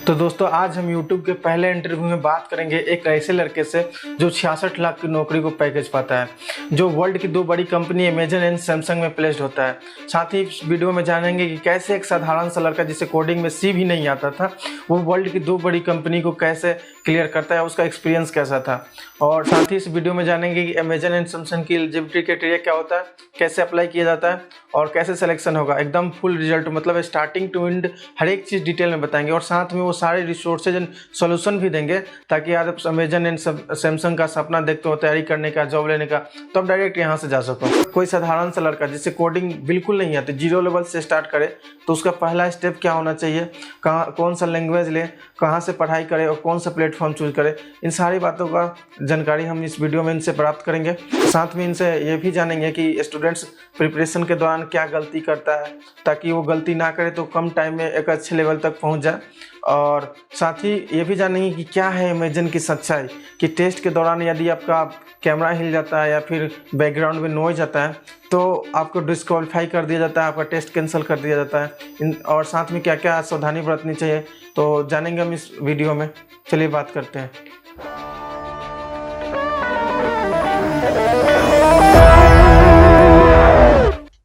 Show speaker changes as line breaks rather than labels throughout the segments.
तो दोस्तों आज हम YouTube के पहले इंटरव्यू में बात करेंगे एक ऐसे लड़के से जो 66 लाख की नौकरी को पैकेज पाता है, जो वर्ल्ड की दो बड़ी कंपनी अमेजन एंड सैमसंग में प्लेस्ड होता है। साथ ही इस वीडियो में जानेंगे कि कैसे एक साधारण सा लड़का जिसे कोडिंग में सी भी नहीं आता था, वो वर्ल्ड की दो बड़ी कंपनी को कैसे क्लियर करता है, उसका एक्सपीरियंस कैसा था। और साथ ही इस वीडियो में जानेंगे कि अमेजन एंड सैमसंग की एलिजिबिलिटी क्राइटेरिया क्या होता है, कैसे अप्लाई किया जाता है और कैसे सिलेक्शन होगा। एकदम फुल रिजल्ट मतलब स्टार्टिंग टू एंड हर एक चीज़ डिटेल में बताएंगे और साथ में वो सारे रिसोर्सेज एंड सोल्यूशन भी देंगे, ताकि आप अमेजन एंड सैमसंग का सपना देखते हो तैयारी करने का, जॉब लेने का, तो आप डायरेक्ट यहाँ से जा सको। कोई साधारण सा लड़का जिससे कोडिंग बिल्कुल नहीं आती, जीरो लेवल से स्टार्ट करे, तो उसका पहला स्टेप क्या होना चाहिए, कहाँ कौन सा लैंग्वेज ले, कहाँ से पढ़ाई करे और कौन सा प्लेटफॉर्म चूज करे, इन सारी बातों का जानकारी हम इस वीडियो में इनसे प्राप्त करेंगे। साथ में इनसे ये भी जानेंगे कि स्टूडेंट्स प्रिपरेशन के दौरान क्या गलती करता है, ताकि वो गलती ना करे तो कम टाइम में एक अच्छे लेवल तक पहुंच जाए। और साथ ही ये भी जानेंगे कि क्या है अमेजन की सच्चाई, कि टेस्ट के दौरान यदि आपका कैमरा हिल जाता है या फिर बैकग्राउंड में नॉइज आता है तो आपको डिस्क्वालीफाई कर दिया जाता है, आपका टेस्ट कैंसिल कर दिया जाता है। और साथ में क्या क्या सावधानी बरतनी चाहिए तो जानेंगे हम इस वीडियो में। चलिए बात करते हैं।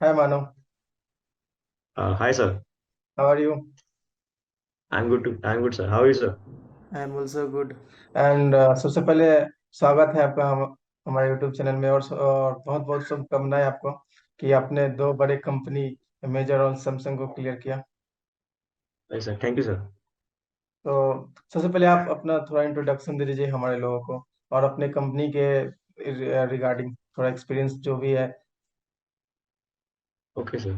Hi Manav.
Hi, sir.
How are you?
I'm good too. I'm good, sir. How are you, sir?
I am also good. And सबसे पहले स्वागत है आपका हमारे यूट्यूब चैनल में। और बहुत बहुत शुभकामनाएं आपको कि आपने दो बड़े कंपनी मेजर और सैमसंग को क्लियर किया।
Yes, sir. Thank you, sir.
तो सबसे पहले आप अपना थोड़ा इंट्रोडक्शन दे दीजिए हमारे लोगों को, और अपने कंपनी के रिगार्डिंग थोड़ा एक्सपीरियंस जो भी है।
Okay, sir.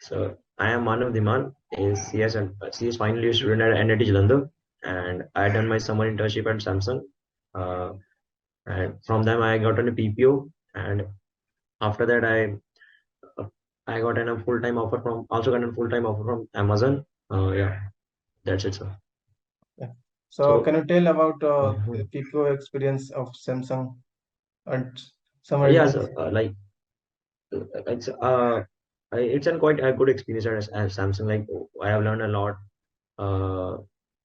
So I am Manav Diman, is CS final year student at NIT Jalandhar, and I done my summer internship at Samsung. Uh, and from them I got on a PPO, and after that I got a full time offer from also got a full time offer from Amazon. Yeah, that's it, sir.
So
So
can you tell about
mhm.
PPO experience of Samsung and summer
Yeah, sir.
Internship?
It's it's a quite a good experience at Samsung. Like I have learned a lot, uh,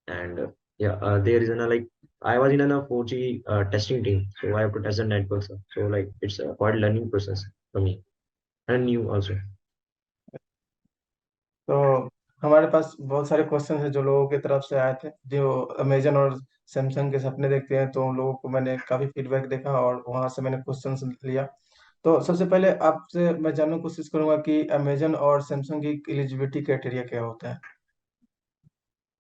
and yeah, there is a like I was in a 4G testing team, so I have to test the networks. So like it's a quite learning process for me and new also.
तो हमारे पास बहुत सारे question हैं जो लोगों की तरफ से आए थे, जो अमेजन और सैमसंग के सपने देखते हैं। तो उन लोगों को मैंने काफी फीडबैक देखा और वहां से मैंने क्वेश्चन लिया। तो सबसे पहले आपसे मैं जानने की कोशिश करूंगा कि अमेजन और सैमसंग की एलिजिबिलिटी क्राइटेरिया क्या होता है।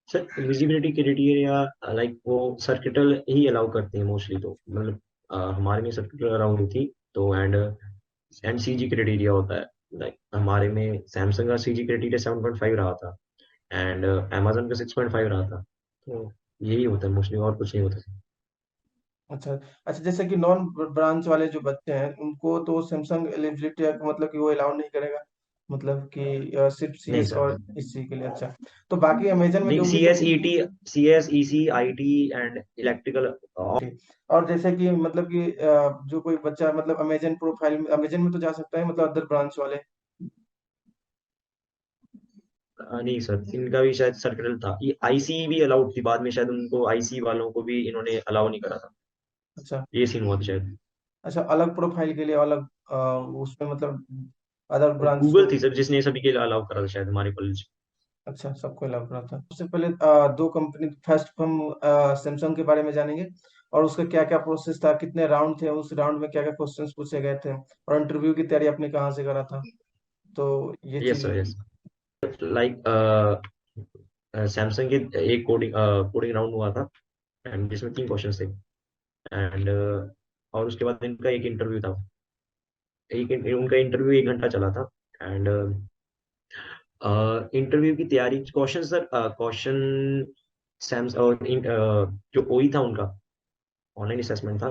सर विजिबिलिटी क्राइटेरिया लाइक वो सर्किटल ही अलाउ करते हैं मोस्टली, तो मतलब हमारे में सर्किटल अलाउ नहीं थी। तो एंड सीजी क्राइटेरिया होता है। लाइक हमारे में सैमसंग का सीजी क्राइटेरिया 7.5 रहा था एंड amazon का 6.5 रहा था। तो यही होता है मोस्टली, और कुछ नहीं होता।
अच्छा अच्छा, जैसे कि नॉन ब्रांच वाले जो बच्चे हैं उनको तो सैमसंग एलिजिबिलिटी मतलब कि वो अलाउ नहीं करेगा, मतलब कि सिर्फ
नहीं
सीएस
सर,
और इसी के लिए। अच्छा, तो बाकी अमेजन में
नहीं
जो
सी
भी
S E T, C S E C I T and electrical.
ठीक। और जैसे कि मतलब कि जो कोई बच्चा मतलब अमेजन प्रोफाइल अमेजन में तो जा सकता है, मतलब अदर ब्रांच वाले।
नहीं सर, इनका भी शायद सर्किटल था। ये आईसी भी अलाउड थी, बाद में शायद उनको आईसी वालों को भी इन्होंने अलाउ नहीं करा था।
अच्छा
ये सीन हुआ था शायद।
अच्छा, अलग प्रोफाइल के लिए अलग उसमें मतलब अदर ब्रांच
गूगल
को।
थी सर जिसने सभी के लिए अलाउ करा था शायद हमारे कॉलेज।
अच्छा, सबको अलग रहा था। सबसे पहले दो कंपनी, फर्स्ट हम सैमसंग के बारे में जानेंगे और उसका क्या क्या प्रोसेस था, कितने राउंड थे, उस राउंड में क्या क्या क्वेश्चंस पूछे गए थे, और इंटरव्यू की तैयारी आपने कहाँ से करा था, तो ये
यस
चीजें।
Sir, yes. लाइक सैमसंग के एक कोडिंग राउंड हुआ था एंड जिसमें 3 क्वेश्चन थे एंड और उसके बाद इनका एक इंटरव्यू था। उनका इंटरव्यू 1 घंटा चला था एंड इंटरव्यू की तैयारी, क्वेश्चन सर, क्वेश्चन सैम्स और जो ओई था उनका ऑनलाइन असेसमेंट था।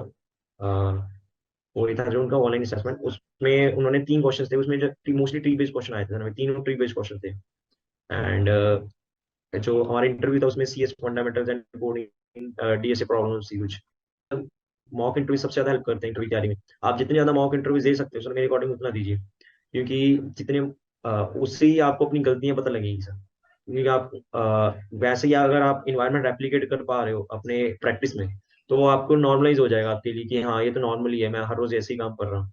ओई था जो उनका ऑनलाइन असेसमेंट, उसमें उन्होंने 3 क्वेश्चन थे। उसमें मोस्टली ट्री बेस्ड क्वेश्चन आए थे, हमें तीनों ट्री बेस्ड क्वेश्चन थे। एंड जो हमारा इंटरव्यू था उसमें CS fundamentals and coding DSA problems थी कुछ। मॉक इंटरव्यू सबसे ज्यादा हेल्प करते हैं इंटरव्यू तैयारी में। आप जितने ज्यादा मॉक इंटरव्यू दे सकते हो सर, मेरे अकॉर्डिंग उतना दीजिए, क्योंकि जितने उससे ही आपको अपनी गलतियां पता लगेगी सर। कि आप वैसे ही अगर आप इन्वायरमेंट रेप्लिकेट कर पा रहे हो अपने प्रैक्टिस में, तो वो आपको नॉर्मलाइज हो जाएगा आपके लिए कि हाँ ये तो नॉर्मल ही है, मैं हर रोज ऐसे ही काम कर रहा हूँ,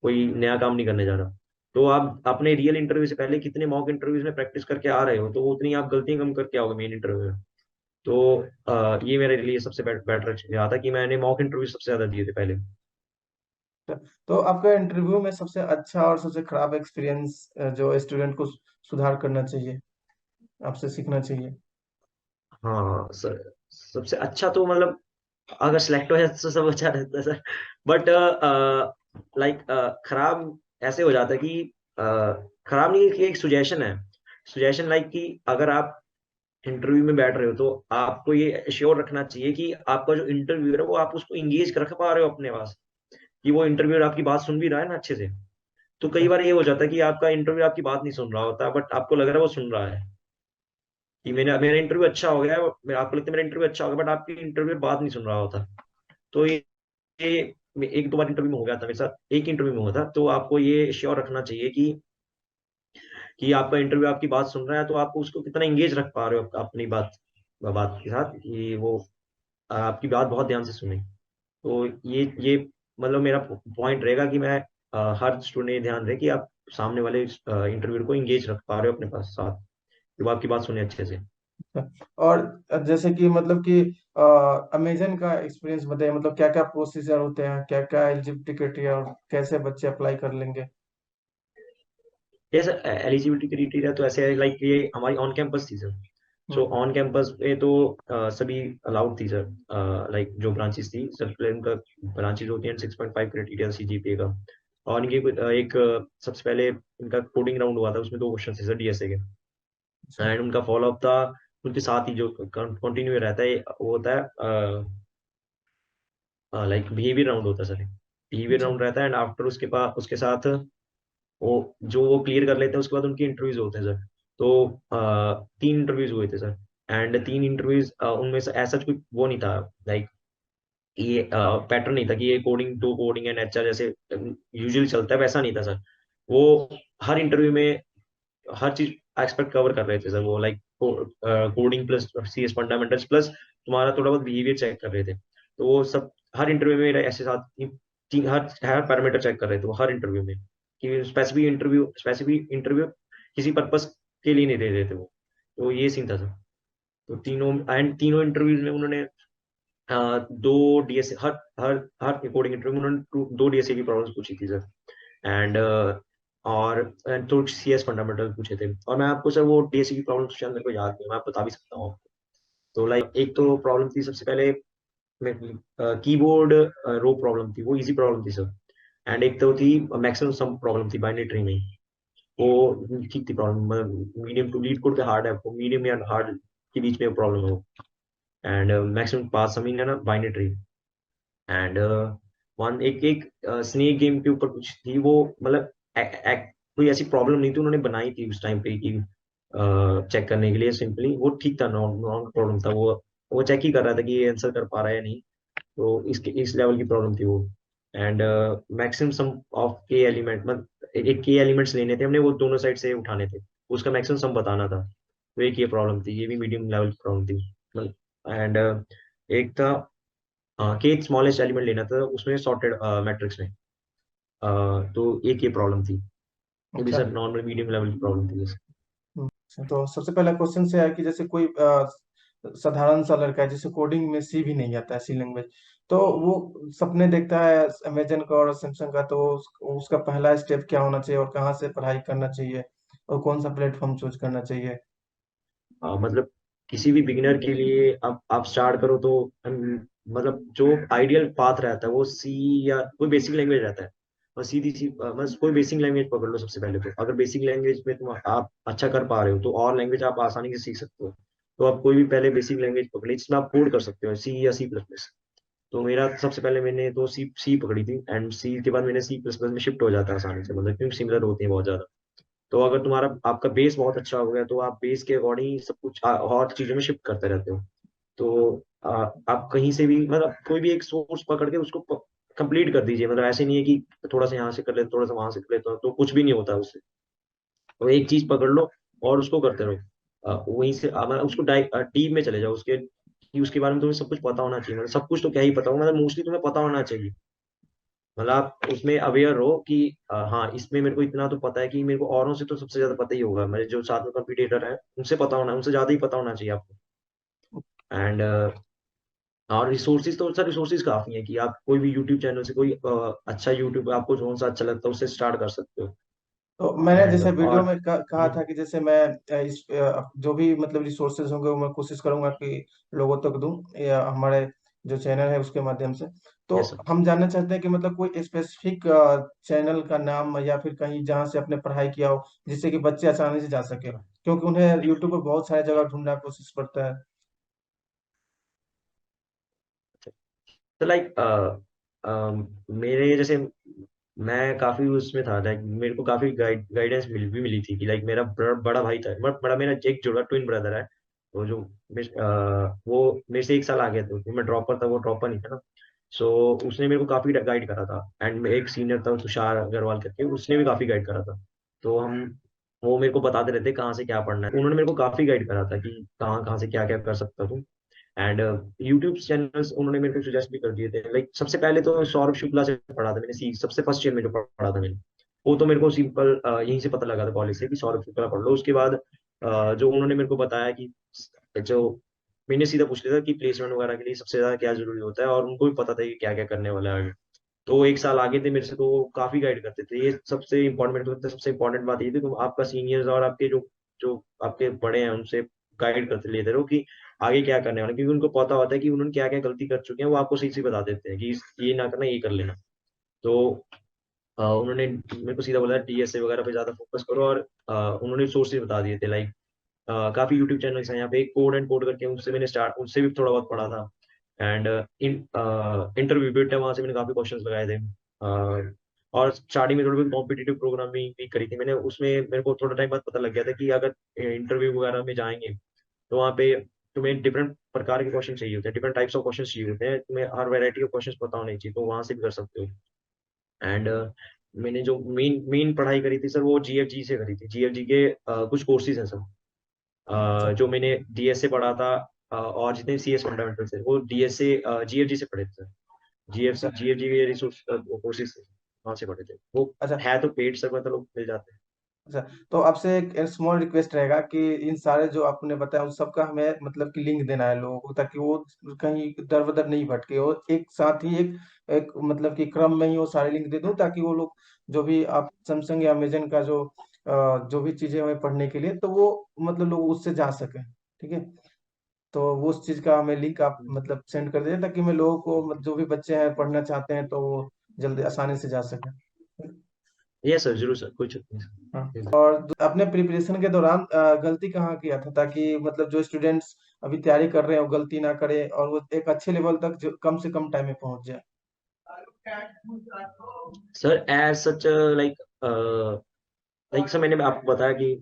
कोई नया काम नहीं करने जा रहा। तो आप अपने रियल इंटरव्यू से पहले कितने मॉक इंटरव्यूज में प्रैक्टिस करके आ रहे हो, तो उतनी आप गलतियां कम करके आओगे मेन इंटरव्यू में। तो ये मेरे लिए सबसे बेटर रहा था कि मैंने मॉक इंटरव्यू सबसे ज्यादा दिए थे पहले।
तो आपका इंटरव्यू में सबसे अच्छा और सबसे खराब एक्सपीरियंस जो स्टूडेंट को सुधार करना चाहिए, आपसे सीखना चाहिए?
हाँ सर, सबसे अच्छा तो मतलब अगर सिलेक्ट हो जाए तो सब अच्छा रहता है सर, बट लाइक खराब ऐसे हो जाता है कि खराब नहीं, कि एक सुजेशन है, सुजेशन लाइक कि अगर आप इंटरव्यू में बैठ रहे हो तो आपको ये श्योर रखना चाहिए कि आपका जो इंटरव्यूअर है वो आप उसको इंगेज रख पा रहे हो अपने पास, कि वो इंटरव्यूअर आपकी बात सुन भी रहा है ना अच्छे से। तो कई
अच्छा।
बार ये हो जाता है कि आपका इंटरव्यू आपकी बात नहीं सुन रहा होता, बट आपको लग रहा है वो सुन रहा है, कि मेरा मेरा इंटरव्यू अच्छा हो गया, आपको लगता है मेरा इंटरव्यू अच्छा हो गया, बट आपकी इंटरव्यू बात नहीं सुन रहा होता। तो ये एक दो बार इंटरव्यू में हो गया था मेरे साथ, एक इंटरव्यू में हुआ था। तो आपको ये श्योर रखना चाहिए कि आपका इंटरव्यू आपकी बात सुन रहा है, तो आप उसको कितना इंगेज रख पा रहे हो अपनी बात बात के साथ, कि वो आपकी बात बहुत ध्यान से सुने। तो ये मतलब मेरा पॉइंट रहेगा कि मैं हर स्टूडेंट ये ध्यान रहे कि आप सामने वाले इंटरव्यू को इंगेज रख पा रहे हो अपने पास साथ, कि वो आपकी बात सुने अच्छे से।
अच्छा। और जैसे कि मतलब कि अमेजन का एक्सपीरियंस बताइए, मतलब क्या क्या प्रोसीजर होते हैं, क्या क्या एलिजिबिलिटी क्राइटेरिया, और कैसे बच्चे अप्लाई कर लेंगे?
यस, एलिजिबिलिटी क्राइटेरिया तो ऐसे है लाइक ये हमारी ऑन कैंपस थी sir. So
hmm.
On campus पे तो सभी अलाउड थी सर, लाइक जो ब्रांचेस थी सर, इनका ब्रांचेस होती हैं 6.5 क्राइटेरिया सीजीपीए का। और इनके एक सबसे पहले इनका कोडिंग राउंड हुआ था, उसमें दो क्वेश्चन थे सर डीएसए के।
अच्छा।
एंड उनका फॉलोअप था उनके साथ ही जो कंटिन्यू रहता है, वो होता है लाइक बिहेवियर राउंड होता है सर, बिहेवियर
अच्छा।
राउंड रहता है। एंड आफ्टर उसके बाद उसके साथ वो जो वो क्लियर कर लेते हैं उसके बाद उनकी इंटरव्यूज होते हैं सर। तो तीन इंटरव्यूज हुए थे सर। एंड तीन इंटरव्यूज उनमें से ऐसा कोई वो नहीं था, लाइक ये पैटर्न नहीं था कि ये कोडिंग दो कोडिंग एंड एचआर जैसे यूजुअली चलता है, वैसा नहीं था सर। वो हर इंटरव्यू में हर चीज एक्सपेक्ट कवर कर रहे थे सर, वो like coding plus CS fundamentals plus तुम्हारा थोड़ा बहुत बिहेवियर चेक कर रहे थे। तो वो सब हर इंटरव्यू में मेरा ऐसे साथ हर हर पैरामीटर चेक कर रहे थे वो हर इंटरव्यू में, कि स्पेसिफिक इंटरव्यू किसी पर्पस के लिए नहीं दे रहे थे वो। तो ये सीन था सर। तो तीनों इंटरव्यूज में उन्होंने दो डीएसए हर हर हर कोडिंग इंटरव्यू में उन्होंने दो डीएसए की प्रॉब्लम्स पूछी थी सर। एंड और तो सीएस फंडामेंटल पूछे थे। और मैं आपको सर वो डीएसए की प्रॉब्लम शायद मेरे को याद नहीं है, मैं आप बता भी सकता हूँ आपको। तो लाइक एक तो प्रॉब्लम थी सबसे पहले कीबोर्ड रो प्रॉब्लम थी, वो इजी प्रॉब्लम थी सर। एंड एक तो थी मैक्सिमम सम प्रॉब्लम थी बाइनरी में, वो ठीक थी problem, medium to LeetCode पे हार्ड है, वो मीडियम या हार्ड के बीच में प्रॉब्लम है वो। एंड मैक्सिमम पास समिंग है ना बाइनरी। एंड वन एक एक स्नेक गेम के ऊपर कुछ थी वो, मतलब कोई ऐसी प्रॉब्लम नहीं थी, उन्होंने बनाई थी उस टाइम पे कि चेक करने के लिए सिंपली, वो ठीक था, नॉन प्रॉब्लम था वो चेक ही कर रहा था कि ये आंसर कर पा रहा है या नहीं। तो इसके इस लेवल की प्रॉब्लम थी वो। एंड मैक्सिमम सम ऑफ के एलिमेंट, मतलब एक के एलिमेंट्स लेने थे हमने, वो दोनों साइड से उठाने थे, उसका मैक्सिमम सम बताना था। तो एक ये प्रॉब्लम थी, ये भी मीडियम लेवल की प्रॉब्लम थी। एंड एक था के स्मॉलेस्ट एलिमेंट लेना था उसमें सॉर्टेड मैट्रिक्स में। तो एक ये प्रॉब्लम थी। ये भी
अच्छा।
सर नॉर्मल मीडियम लेवल की प्रॉब्लम थी बस।
अच्छा, तो सबसे पहला क्वेश्चन से है कि जैसे कोई साधारण सा लड़का है जिसे कोडिंग में सी भी नहीं आता है, सी लैंग्वेज, तो वो सपने देखता है अमेजन का और सैमसंग का, तो उसका पहला स्टेप क्या होना चाहिए, और कहाँ से पढ़ाई करना चाहिए, और कौन सा प्लेटफॉर्म चूज करना चाहिए?
मतलब किसी भी बिगिनर के लिए आप स्टार्ट करो तो मतलब जो आइडियल पाथ रहता है वो सी या कोई बेसिक लैंग्वेज रहता है। और सीधी सी बस कोई बेसिक लैंग्वेज पकड़ लो सबसे पहले। तो अगर बेसिक लैंग्वेज में तुम आप अच्छा कर पा रहे हो तो और लैंग्वेज आप आसानी से सीख सकते हो। तो आप कोई भी पहले बेसिक लैंग्वेज पकड़ी जिसमें आप कोड कर सकते हो, सी या सी प्लस प्लस। तो मेरा सबसे पहले मैंने तो सी सी पकड़ी थी, एंड सी के बाद मैंने सी प्लस प्लस में शिफ्ट हो जाता है आसानी से, मतलब क्योंकि सिमिलर होती है बहुत ज्यादा। तो अगर तुम्हारा आपका बेस बहुत अच्छा हो गया तो आप बेस के अकॉर्डिंग सब कुछ और चीजों में शिफ्ट करते रहते हो। तो आप कहीं से भी मतलब कोई भी एक सोर्स पकड़ के उसको कंप्लीट कर दीजिए, मतलब ऐसे नहीं है कि थोड़ा सा यहाँ से कर लेते थोड़ा सा वहां से कर लेते हो तो कुछ भी नहीं होता उससे। तो एक चीज पकड़ लो और उसको करते रहो। वहीं से मतलब उसको डीप में चले जाओ उसके, कि उसके बारे में तुम्हें सब कुछ पता होना चाहिए, मतलब सब कुछ तो क्या ही पता हो, मतलब मोस्टली तुम्हें पता होना चाहिए। मतलब आप उसमें अवेयर रहो कि हाँ इसमें मेरे को इतना तो पता है कि मेरे को औरों से तो सबसे ज्यादा पता ही होगा, मेरे जो साथ में कंपटीटर है उनसे पता होना, उनसे ज्यादा ही पता होना चाहिए आपको। एंड और रिसोर्सेज तो सर, रिसोर्सेज काफी है कि आप कोई भी यूट्यूब चैनल से कोई अच्छा यूट्यूब आपको जो सा अच्छा लगता है उससे स्टार्ट कर सकते हो।
तो मैंने
एंड
जैसे वीडियो
और
में कहा था कि जैसे मैं जो भी मतलब रिसोर्सेज होंगे वो मैं कोशिश करूंगा कि लोगों तक दूं, या हमारे जो चैनल है उसके माध्यम से। तो
यस सर।
हम जानना चाहते हैं कि मतलब कोई स्पेसिफिक चैनल का नाम, या फिर कहीं जहाँ से आपने पढ़ाई किया हो, जिससे कि बच्चे आसानी से जा सके, क्योंकि उन्हें यूट्यूब पर बहुत सारी जगह ढूंढना कोशिश पड़ता है।
तो लाइक मेरे जैसे मैं काफी उसमें था, लाइक मेरे को काफी गाइडेंस मिली थी कि लाइक मेरा बड़ा भाई था, बड़ा मेरा एक जोड़ा ट्विन ब्रदर है। वो जो वो मेरे से 1 साल आगे थे, मैं ड्रॉपर था, वो ड्रॉपर नहीं था ना। सो उसने मेरे को काफी गाइड करा था। एंड एक सीनियर था तुषार अग्रवाल करके, उसने भी काफी गाइड करा था। तो हम वो मेरे को बताते रहते कहाँ से क्या पढ़ना है, उन्होंने मेरे को काफी गाइड करा था कि कहाँ कहाँ से क्या क्या कर सकता हूँ। एंड यूट्यूब चैनल्स उन्होंने मेरे को सजेस्ट भी कर दिए थे, लाइक सबसे पहले तो सौरभ शुक्ला से पढ़ा था मैंने, सबसे फर्स्ट ईयर में जो पढ़ा था मैंने, वो तो मेरे को सिंपल यहीं से पता लगा था कॉलेज से कि सौरभ शुक्ला पढ़ लो। उसके बाद जो उन्होंने मेरे को बताया कि जो मैंने सीधा पूछ लिया था कि प्लेसमेंट वगैरह के लिए सबसे ज्यादा क्या जरूरी होता है, और उनको भी पता था कि क्या क्या करने वाला है आगे। तो वो 1 साल आगे थे मेरे से, तो वो काफी गाइड करते थे। ये सबसे इम्पोर्टेंट, मेरे को लगता है सबसे इम्पोर्टेंट बात ये थी, तुम आपका सीनियर्स और आपके जो जो आपके बड़े हैं उनसे गाइड करते लेते रहो कि आगे क्या करने वाले हैं। क्योंकि उनको पता होता है कि उन्होंने क्या क्या गलती कर चुके हैं, वो आपको सही से बता देते हैं कि ये ना करना, ये कर लेना। तो उन्होंने मेरे को सीधा बोला डीएसए वगैरह पे ज्यादा फोकस करो, और उन्होंने सोर्सेज बता दिए थे, लाइक काफी यूट्यूब चैनल्स हैं यहाँ पे, कोड एंड कोड करके उनसे मैंने स्टार्ट, उनसे भी थोड़ा बहुत पढ़ा था। एंड इंटरव्यू बिट है, वहां से मैंने काफी क्वेश्चंस लगाए थे। और स्टार्टिंग में थोड़ी बहुत कॉम्पिटिटिव प्रोग्रामिंग भी करी थी मैंने, उसमें मेरे को थोड़ा टाइम बाद पता लग गया था कि अगर इंटरव्यू वगैरह में जाएंगे तो वहाँ पे तुम्हें डिफरेंट प्रकार के क्वेश्चन चाहिए होते हैं, डिफरेंट टाइप्स ऑफ क्वेश्चन चाहिए होते हैं, तुम्हें हर वैरायटी ऑफ क्वेश्चन पता होने चाहिए, तो वहां से भी कर सकते हो। एंड मैंने जो मेन मेन पढ़ाई करी थी सर, वो जीएफजी से करी थी। जीएफजी के कुछ कोर्सेज हैं सर,
अच्छा।
जो मैंने डीएसए पढ़ा था। और जितने सीएस फंडामेंटल्स है वो डीएसए जीएफजी से पढ़े थे। जीएफसी
अच्छा।
जीएफजी के रिसोर्स कोर्सेज वहां से पढ़े थे वो।
अच्छा।
है तो पेड सर, मतलब मिल जाते हैं।
अच्छा, तो आपसे एक स्मॉल रिक्वेस्ट रहेगा कि इन सारे जो आपने बताया उन सबका हमें मतलब कि लिंक देना है लोगों को, ताकि वो कहीं दर बदर नहीं भटके, और एक साथ ही एक एक मतलब कि क्रम में ही वो सारे लिंक दे दूं, ताकि वो लोग जो भी आप सैमसंग या अमेजन का जो भी चीजें हमें पढ़ने के लिए, तो वो मतलब लोग उससे जा सकें। ठीक है। तो वो उस चीज का हमें लिंक आप मतलब सेंड कर दीजिए, ताकि मैं लोगों को जो भी बच्चे हैं पढ़ना चाहते हैं तो वो जल्दी आसानी से जा सकें।
ये सर जरूर सर, कोई चक्कर
हाँ।
नहीं।
और अपने प्रिपरेशन के दौरान गलती कहाँ किया था, ताकि मतलब जो स्टूडेंट्स अभी तैयारी कर रहे हैं वो गलती ना करे, और वो एक अच्छे लेवल तक जो कम से कम टाइम में पहुंच जाए।
Sir as such like like sir, मैंने आपको बताया कि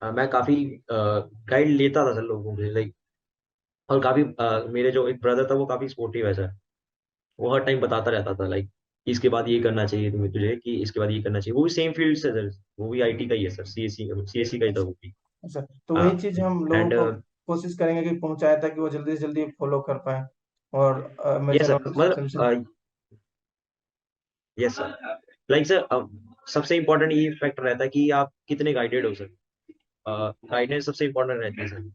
मैं काफी गाइड लेता था सर लोगों के, लाइक और काफी मेरे जो एक ब्रदर था वो काफी सपोर्टिव है सर। वो हर टाइम बताता रहता था लाइक इसके बाद ये करना चाहिए तुम्हें, तुझे कि इसके बाद ये करना चाहिए। वो भी सेम फील्ड से सर, वो भी आईटी का ही है सर, सीएससी का ही था वो भी।
अच्छा, तो वही चीज हम लोगों
एंड
को कोशिश करेंगे कि पहुंचाए, ताकि वो जल्दी से जल्दी फॉलो कर पाए, और
ये
अमेजन
सर
और सैमसंग।
मतलब यस सर, लाइक सर सबसे इम्पोर्टेंट ये फैक्टर रहता है कि आप कितने गाइडेड हो सर। गाइडेंस सबसे इम्पोर्टेंट रहती है सर।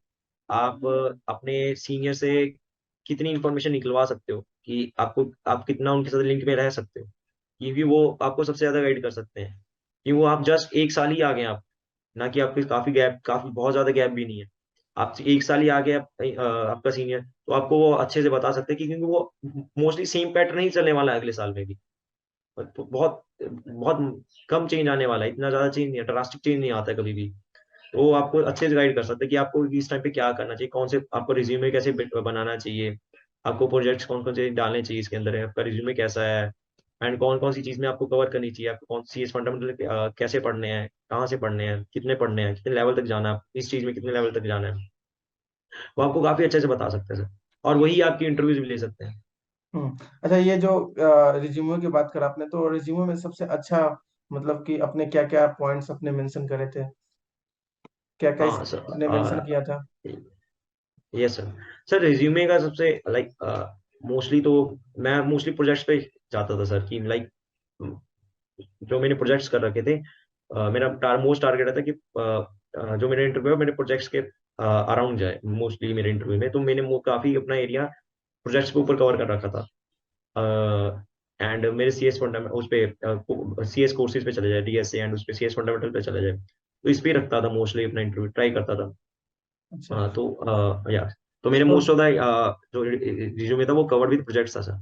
आप अपने सीनियर से कितनी इंफॉर्मेशन निकलवा सकते हो, कि आपको आप कितना उनके साथ लिंक में रह सकते हो, क्योंकि वो आपको सबसे ज्यादा गाइड कर सकते हैं। कि वो आप जस्ट 1 साल ही आगे हैं आप, ना कि आपके काफी गैप, काफी बहुत ज्यादा गैप भी नहीं है। आप 1 साल ही आगे आप, आपका सीनियर, तो आपको वो अच्छे से बता सकते हैं कि क्योंकि वो मोस्टली सेम पैटर्न ही चलने वाला है अगले साल में भी। तो बहुत बहुत कम चेंज आने वाला है, इतना ज्यादा चेंज नहीं है, ड्रास्टिक चेंज नहीं आता है कभी भी। तो वो आपको अच्छे से गाइड कर सकते हैं कि आपको इस टाइम पे क्या करना चाहिए, कौन से आपको रिज्यूमे कैसे बनाना चाहिए, आपको प्रोजेक्ट्स कौन कौन से डालने चाहिए इसके अंदर है, आपका रिज्यूमे कैसा है, एंड कौन कौन सी चीज में आपको कवर करनी चाहिए, आपको कौन सी फंडामेंटल कैसे पढ़ने हैं, कहाँ से पढ़ने हैं, कितने लेवल तक जाना है, इस चीज में कितने लेवल तक जाना है, वो आपको काफी अच्छे से बता सकते हैं सर। और वही आपकी इंटरव्यूज भी ले सकते हैं।
अच्छा, ये जो रिज्यूमे की बात करा आपने, तो रिज्यूमे में सबसे अच्छा मतलब कि अपने क्या क्या पॉइंट्स अपने मेंशन करे थे, क्या क्या
हाँ
आपने मेंशन
सर,
किया था?
Yes sir. सर रिज्यूमे का सबसे लाइक मोस्टली तो मैं मोस्टली प्रोजेक्ट्स पे जाता था सर, कि लाइक जो मैंने प्रोजेक्ट्स कर रखे थे, मेरा मोस्ट टारगेट था कि जो मेरा इंटरव्यू है मेरे प्रोजेक्ट्स के अराउंड जाए मोस्टली मेरे इंटरव्यू में। तो मैंने वो काफी अपना एरिया प्रोजेक्ट्स के ऊपर कवर कर रखा था। एंड मेरे सी एस फंडामेंटल उस पे सी एस कोर्सेज पे चले जाए, डीएसए एंड उस पे सी एस फंडामेंटल पे चले जाए, तो इस पे रखता था मोस्टली अपना इंटरव्यू ट्राई करता था।
अच्छा
या तो मेरे
तो
मोस्ट ऑफ द जो रिज्यूमे था वो कवर्ड विद प्रोजेक्ट्स था सर।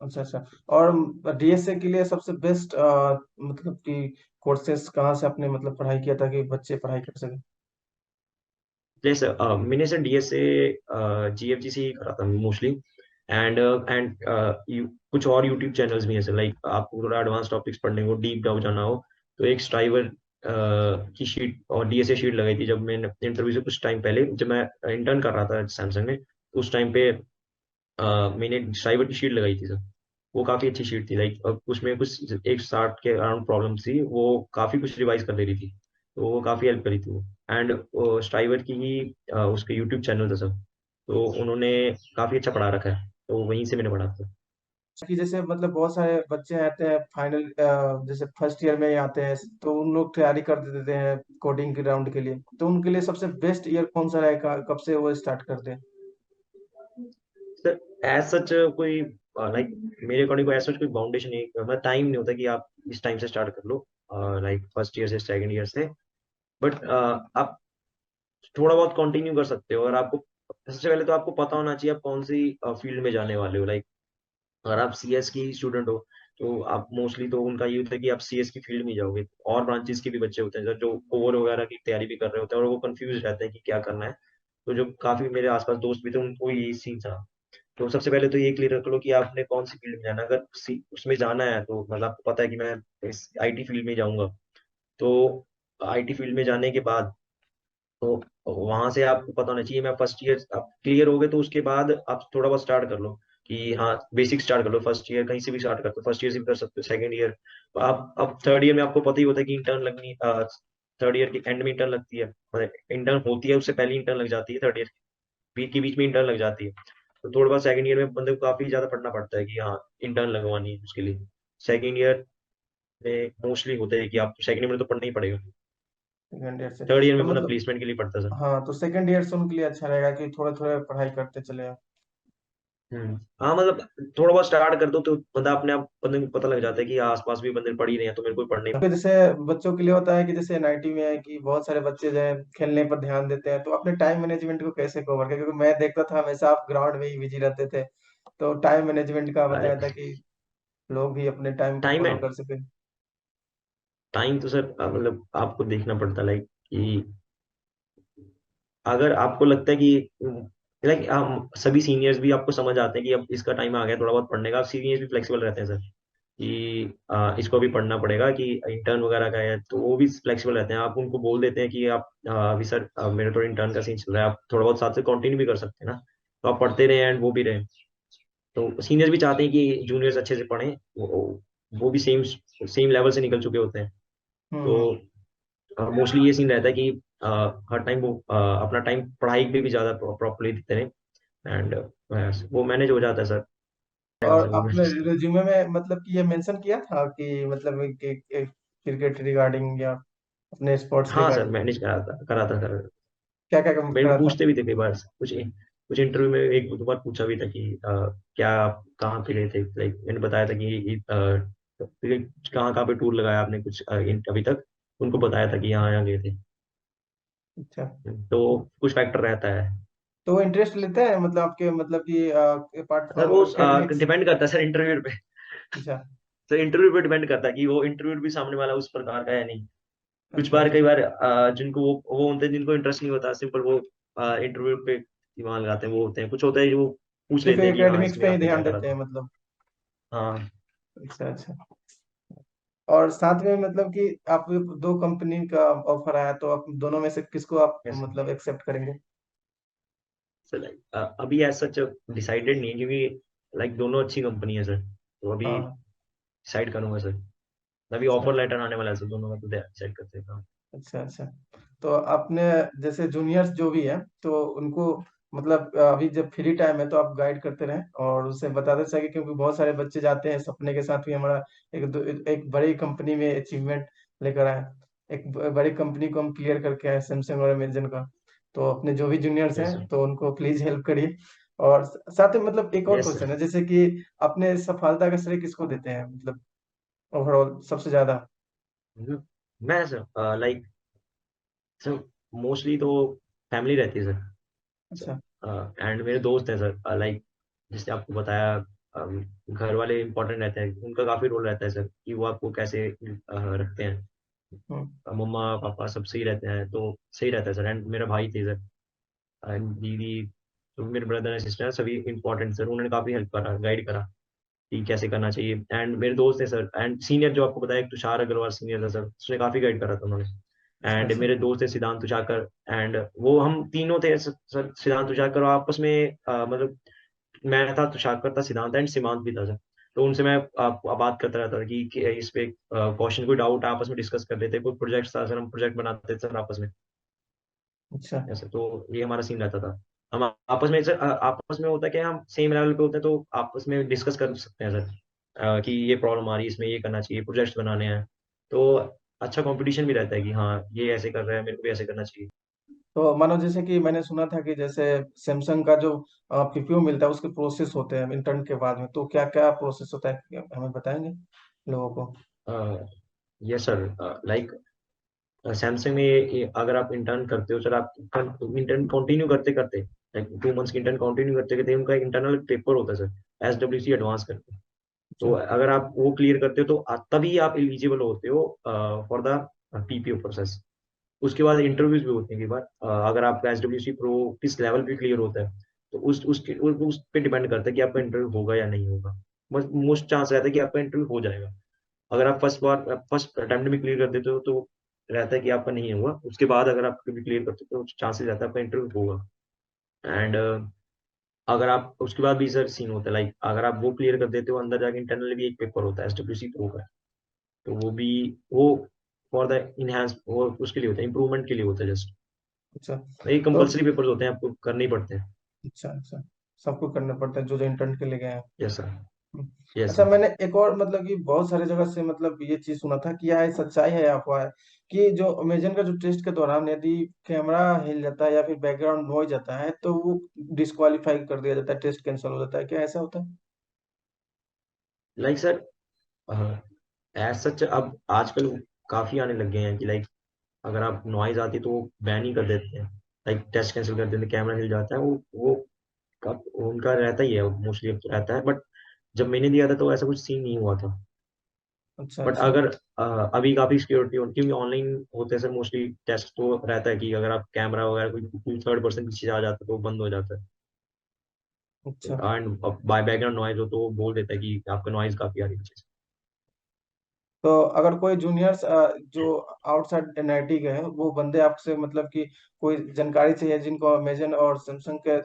अच्छा अच्छा। और डीएसए के लिए सबसे बेस्ट मतलब कि कोर्सेज कहाँ से आपने मतलब पढ़ाई किया था कि बच्चे पढ़ाई कर सके?
जैसे मैंने सर डीएसए जीएफजी से ही करा था मोस्टली। एंड कुछ और यूट्यूब चैनल्स भी हैं सर, लाइक आपको थोड़ा एडवांस टॉपिक्स पढ़ने को डीप डाउन जाना हो तो एक स्ट्राइवर की शीट और डीएसए शीट लगाई थी जब मैंने इंटरव्यू से कुछ टाइम पहले, जब मैं इंटर्न कर रहा था सैमसंग में, तो उस टाइम पे मैंने स्ट्राइवर की शीट लगाई थी सर। वो काफी अच्छी शीट थी, लाइक उसमें कुछ 160 के अराउंड प्रॉब्लम थी, वो काफी कुछ रिवाइज कर दे रही थी, तो वो काफी हेल्प करी थी वो। एंड स्ट्राइवर की ही उसके यूट्यूब चैनल था सर, तो उन्होंने काफी अच्छा पढ़ा रखा है, तो वहीं से मैंने पढ़ा था।
कि जैसे मतलब बहुत सारे बच्चे आते हैं फाइनल जैसे फर्स्ट ईयर में ही आते हैं, तो उन लोग तैयारी कर देते हैं कोडिंग के राउंड के लिए, तो उनके लिए सबसे बेस्ट ईयर कौन सा रहेगा, कब से वो स्टार्ट करते हैं?
सर एज सच कोई लाइक मेरे अकॉर्डिंग एज सच कोई बाउंडेशन नहीं, मतलब टाइम नहीं होता कि आप इस टाइम से स्टार्ट कर लो, लाइक फर्स्ट ईयर से सेकंड ईयर से। बट आप थोड़ा बहुत कंटिन्यू कर सकते हो, और आपको सबसे पहले तो आपको पता होना चाहिए आप कौन सी फील्ड में जाने वाले हो। लाइक अगर आप सीएस की स्टूडेंट हो तो आप मोस्टली तो उनका ये होता है कि आप सीएस की फील्ड में जाओगे। और ब्रांचेस के भी बच्चे होते हैं जो कोर वगैरह की तैयारी भी कर रहे होते हैं और वो कंफ्यूज रहते हैं कि क्या करना है। तो जो काफी मेरे आसपास दोस्त भी थे उनको यही सीन था। तो सबसे पहले तो ये क्लियर रख लो कि आपने कौन सी फील्ड में जाना है। अगर उसमें जाना है तो मतलब आपको पता है कि मैं इस आईटी फील्ड में जाऊंगा, तो आईटी फील्ड में जाने के बाद तो वहां से आपको पता होना चाहिए मैं फर्स्ट ईयर आप क्लियर हो गए तो उसके बाद आप थोड़ा बहुत स्टार्ट कर लो, कि हाँ बेसिक स्टार्ट कर लो। फर्स्ट ईयर कहीं से भी स्टार्ट कर लो, फर्स्ट ईयर से भी कर सकते हो, सेकंड ईयर। तो आप अब थर्ड ईयर में आपको पता ही होता है कि इंटर्न लगनी, थर्ड ईयर के एंड में इंटर्न लगती है, मतलब इंटर्न होती है उससे पहले इंटर्न लग जाती है, थर्ड ईयर के बीच में इंटर्न लग जाती है। तो थोड़ा बहुत सेकंड ईयर में बंदे को काफी ज्यादा पढ़ना पड़ता है कि हाँ इंटर्न लगवानी है उसके लिए। सेकंड ईयर में मोस्टली होता है कि आप सेकंड ईयर में तो पढ़ना ही पड़ेगा।
सेकेंड ईयर से
थर्ड ईयर में
तो
अपना
मतलब
प्लेसमेंट के लिए पढ़ता है।
हाँ, तो सेकेंड ईयर से उनके लिए अच्छा रहेगा कि थोड़ा थोड़ा पढ़ाई करते चले।
हाँ मतलब थोड़ा बहुत स्टार्ट कर दो तो बंदा अपने आप, बंदे को पता लग जाता है कि आसपास भी बंदे पढ़ ही रहे हैं तो मेरे को भी पढ़ने।
फिर जैसे बच्चों के लिए होता है कि जैसे एनआईटी में है कि बहुत सारे बच्चे जो है खेलने पर ध्यान देते हैं, तो अपने टाइम मैनेजमेंट को कैसे कवर करें? क्योंकि मैं देखता था हमेशा आप ग्राउंड में ही बिजी रहते थे, तो टाइम मैनेजमेंट का
अरे
बताया था कि लोग भी अपने टाइम को
टाइम
फॉलो
है,
कर सके।
टाइम तो सर मतलब आपको देखना पड़ता है, लाइक कि अगर आपको लगता है कि लाइक हम सभी सीनियर्स भी आपको समझ आते हैं कि अब इसका टाइम आ गया थोड़ा बहुत पढ़ने का, सीनियर्स भी फ्लेक्सिबल रहते हैं सर, कि इसको भी पढ़ना पड़ेगा कि इंटर्न वगैरह का है, तो वो भी फ्लेक्सिबल रहते हैं। आप उनको बोल देते हैं कि आप अभी सर मेरे तो इंटर्न का सीन चल रहा है, आप थोड़ा बहुत साथ से कंटिन्यू भी कर सकते हैं ना, तो आप पढ़ते रहे एंड वो भी रहे। तो सीनियर्स भी चाहते हैं कि जूनियर्स अच्छे से पढ़ें, वो भी सेम सेम लेवल से निकल चुके होते हैं। तो
हम्म।
मोस्टली ये सीन रहता है कि हर टाइम वो अपना टाइम पढ़ाई पे भी ज्यादा प्रॉपरली देते हैं, एंड वो मैनेज हो जाता है सर। कर
और
सकूं मैं।
आपने रिज्यूमे में मतलब कि ये मेंशन किया था कि मतलब कि क्रिकेट रिगार्डिंग या अपने स्पोर्ट्स
हाँ सर
रिगार्डिंग
मैनेज करा था सर।
क्या क्या
मेरे को
करा था?
पूछते भी थे कई बार, कुछ कुछ इंटरव्यू में एक दो बार पूछा भी था कि क्या आप कहाँ पे गए थे, लाइक मैंने बताया था कि कहाँ कहाँ पे टूर लगाया आपने कुछ अभी तक, उनको बताया था कि यहाँ यहाँ गए थे।
अच्छा,
तो कुछ फैक्टर रहता है।
तो वो इंटरेस्ट लेते हैं मतलब आपके मतलब कि अपार्ट
सर
फ्रॉम
वो
एकेडमिक्स?
डिपेंड करता है सर इंटरव्यू पे।
अच्छा
तो इंटरव्यू पे डिपेंड करता है कि वो इंटरव्यू भी सामने वाला उस प्रकार का है नहीं। कुछ
अच्छा
बार
अच्छा।
कई बार जिनको वो होते हैं जिनको इंटरेस्ट नहीं होता, सिंपल वो इंटरव्यू पे दिमाग लगाते हैं, वो होते हैं कुछ होता है जो पूछ
सिर्फ
लेते हैं कि हाँ
एकेडमिक्स
इसमें
पे ही
आपने क्या
ध्यान
करा
देते हैं
था।
मतलब?
हाँ
अच्छा अच्छा। और साथ में मतलब कि आप दो कंपनी का ऑफर आया, तो आप दोनों में से किसको आप
यस
मतलब एक्सेप्ट करेंगे?
सर, लाइक अभी एज सच डिसाइडेड नहीं है, क्योंकि लाइक दोनों अच्छी कंपनी है सर, तो अभी
हाँ।
डिसाइड करूंगा सर। अभी
अच्छा
ऑफर लेटर आने वाला है सर, दोनों का तो डिसाइड करते हैं। हाँ।
अच्छा अच्छा। तो आपने जैसे जूनियर्स जो भी है तो उनको मतलब अभी जब फ्री टाइम है तो आप गाइड करते रहें और उसे बताते चलिए, क्योंकि बहुत सारे बच्चे जाते हैं सपने के साथ भी हमारा एक बड़ी कंपनी में अचीवमेंट लेकर आए, बड़ी कंपनी को हम क्लियर करके आए सैमसंग और अमेजन का। तो अपने जो भी जूनियर्स हैं
यस सर।
तो उनको प्लीज हेल्प करिए। और साथ में मतलब एक और
यस
क्वेश्चन
सर।
है, जैसे कि अपने सफलता का श्रेय किसको देते हैं, मतलब ओवरऑल सबसे ज्यादा?
मैं सर लाइक सर मोस्टली तो फैमिली रहती है सर।
अच्छा।
एंड मेरे दोस्त हैं सर लाइक जैसे आपको बताया घर वाले इंपॉर्टेंट रहते हैं, उनका काफी रोल रहता है सर कि वो आपको कैसे रखते हैं।
हम्म।
मम्मा पापा सब सही रहते हैं तो सही रहता है सर। एंड मेरा भाई थे सर एंड दीदी, तो मेरे ब्रदर एंड सिस्टर सभी इंपॉर्टेंट सर, उन्होंने काफी हेल्प करा, गाइड करा कि कैसे करना चाहिए। एंड मेरे दोस्त हैं सर एंड सीनियर जो आपको बताया, एक तुषार अग्रवाल सीनियर था सर, उसने काफी गाइड करा था उन्होंने।
अच्छा
एंड
अच्छा।
मेरे दोस्त है सिद्धांत तुषाकर, एंड वो हम तीनों थे सर, सिद्धांत तुषाकर, और आपस में मतलब मैं था, तुषाकर था, सिद्धांत एंड सीमांत भी था सर। तो उनसे मैं बात करता रहता था कि इस पे क्वेश्चन कोई डाउट आपस में डिस्कस कर लेते, कोई प्रोजेक्ट था सर, हम प्रोजेक्ट बनाते थे सर आपस में।
अच्छा।
ऐसे तो ये हमारा सीन रहता था। हम आपस में सर आपस में होता है कि हम सेम लेवल पे होते हैं तो आपस में डिस्कस कर सकते हैं सर कि ये प्रॉब्लम आ रही है, इसमें ये करना चाहिए, प्रोजेक्ट्स बनाने हैं। तो अच्छा कंपटीशन भी रहता है कि हाँ ये ऐसे कर रहा है, मेरे को भी ऐसे करना चाहिए।
तो मानो जैसे कि मैंने सुना था कि जैसे सैमसंग का जो पीपीयू मिलता है उसके प्रोसेस होते हैं इंटर्न के बाद में, तो क्या क्या प्रोसेस होता है, हमें बताएंगे लोगों को?
Yes sir. लाइक सैमसंग में अगर आप इंटर्न करते हो सर, आप इंटर्न कंटिन्यू करते करते, लाइक 2 मंथ्स की इंटर्न कंटिन्यू करते करते उनका इंटरनल पेपर होता है सर, SWC एडवांस करके। तो
अच्छा
अगर आप वो क्लियर करते हो तो तभी आप एलिजिबल होते हो फॉर द PPO प्रोसेस। उसके बाद इंटरव्यूज भी होते हैं कई बार। अगर आपका SWC प्रो किस लेवल पे क्लियर होता है तो उस पे डिपेंड करता है कि आपका इंटरव्यू होगा या नहीं होगा। बस मोस्ट चांस रहता है कि आपका इंटरव्यू हो जाएगा। अगर आप फर्स्ट अटेम्प्ट में क्लियर कर देते हो तो रहता है कि आपका नहीं होगा। उसके बाद अगर आप कभी क्लियर करते हो तो चांसेस रहता है आपका इंटरव्यू होगा। एंड अगर आप उसके बाद भी सर सीन होता है, लाइक अगर आप वो क्लियर कर देते हो, अंदर जाके इंटरनल भी एक पेपर होता है SWC प्रो का। तो वो भी वो फॉर द इनहेंस, वो उसके लिए होता है, इंप्रूवमेंट के लिए होता है जस्ट।
अच्छा।
ये
तो
कंपलसरी पेपर्स होते हैं, आपको करने ही पड़ते हैं।
अच्छा अच्छा, सबको करना पड़ता है जो जो इंटर्न के लिए गए हैं।
Yes sir.
हम्म।
यस
अच्छा,
सर।
मैंने एक और मतलब कि बहुत सारी जगह से मतलब ये चीज सुना था कि यह सच्चाई है या अफवाह है कि जो अमेजन का जो टेस्ट के दौरान यदि कैमरा हिल जाता है या फिर बैकग्राउंड नॉइज आता है तो वो डिस्क्वालीफाई कर दिया जाता है, टेस्ट कैंसिल हो जाता है, क्या ऐसा होता है?
लाइक सर एज सच अब आजकल काफी आने लग गए हैं कि लाइक अगर आप नॉइज आती है तो वो बैन ही कर देते हैं, लाइक टेस्ट कैंसिल कर देते हैं, कैमरा हिल जाता है, वो उनका रहता ही है, मोस्टली रहता है। बट जब मैंने दिया था तो ऐसा कुछ सीन नहीं हुआ था।
अच्छा
बट
अच्छा।
अगर अभी काफी सिक्योरिटी होती है, क्योंकि ऑनलाइन होते हैं सर मोस्टली टेस्ट, तो रहता है कि अगर आप कैमरा वगैरह कोई थर्ड पर्सन पीछे आ जाता है तो वो बंद हो जाता है।
अच्छा।
एंड बाय बैकग्राउंड नॉइज हो तो वो बोल देता है कि आपका नॉइज काफी आ रही है पीछे से।
तो अगर कोई जूनियर्स जो आउटसाइड एनआईटी के हैं वो बंदे आपसे मतलब कि कोई जानकारी चाहिए जिनको अमेजन और सैमसंग के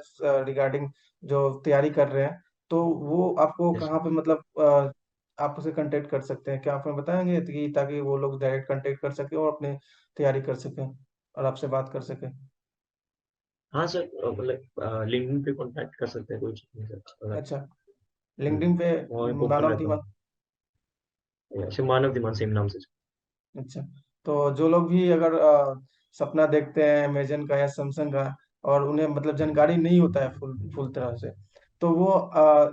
रिगार्डिंग जो तैयारी कर रहे हैं, तो वो आपको
यस
कहाँ पे मतलब आप उसे कांटेक्ट कर सकते हैं, क्या आप हमें बताएंगे कि ताकि वो लोग डायरेक्ट कांटेक्ट कर सके और अपनी तैयारी कर सकें और आपसे बात कर सकें?
हाँ सर, मतलब लिंक्डइन पे कांटेक्ट कर सकते हैं, कोई चीज़ नहीं सर अगर।
अच्छा, लिंक्डइन पे
वहाँ मैं ओपन
मानव
रहता
धीमान।
हूँ। ऐसे मानव दिमान सेम नाम से।
अच्छा, तो जो लोग भी अगर सपना देखते हैं अमेजन का या सैमसंग का और उन्हें मतलब जानकारी नहीं होता है फुल फुल तरह से, तो वो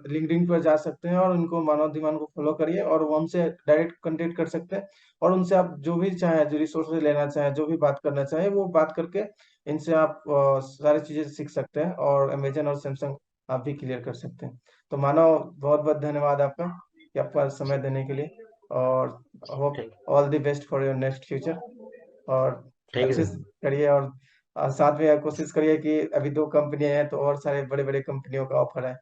लिंक्डइन पर जा सकते हैं और उनको मानव धीमान को फॉलो करिए और वो हमसे डायरेक्ट कांटेक्ट कर सकते हैं। और उनसे आप जो भी चाहें, जो रिसोर्सेज लेना चाहें, जो भी बात करना चाहें, वो बात करके इनसे आप सारी चीजें सीख सकते हैं और अमेजन और सैमसंग आप भी क्लियर कर सकते हैं। तो मानव, बहुत बहुत धन्यवाद आपका कि आपका समय देने के लिए, और hope
thank
all the best for your next future. और
थैंक यू
अच्छे से
सर।
करिए और साथ में कोशिश करिए कि अभी 2 कंपनियां हैं तो और सारे बड़े बड़े कंपनियों का ऑफर है।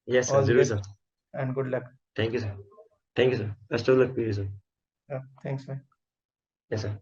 यस सर,
ऑल द
जरूर sir.
Best and good luck.
Thank you sir. Thank you sir, best of luck to you sir.
Thanks.
Yes sir.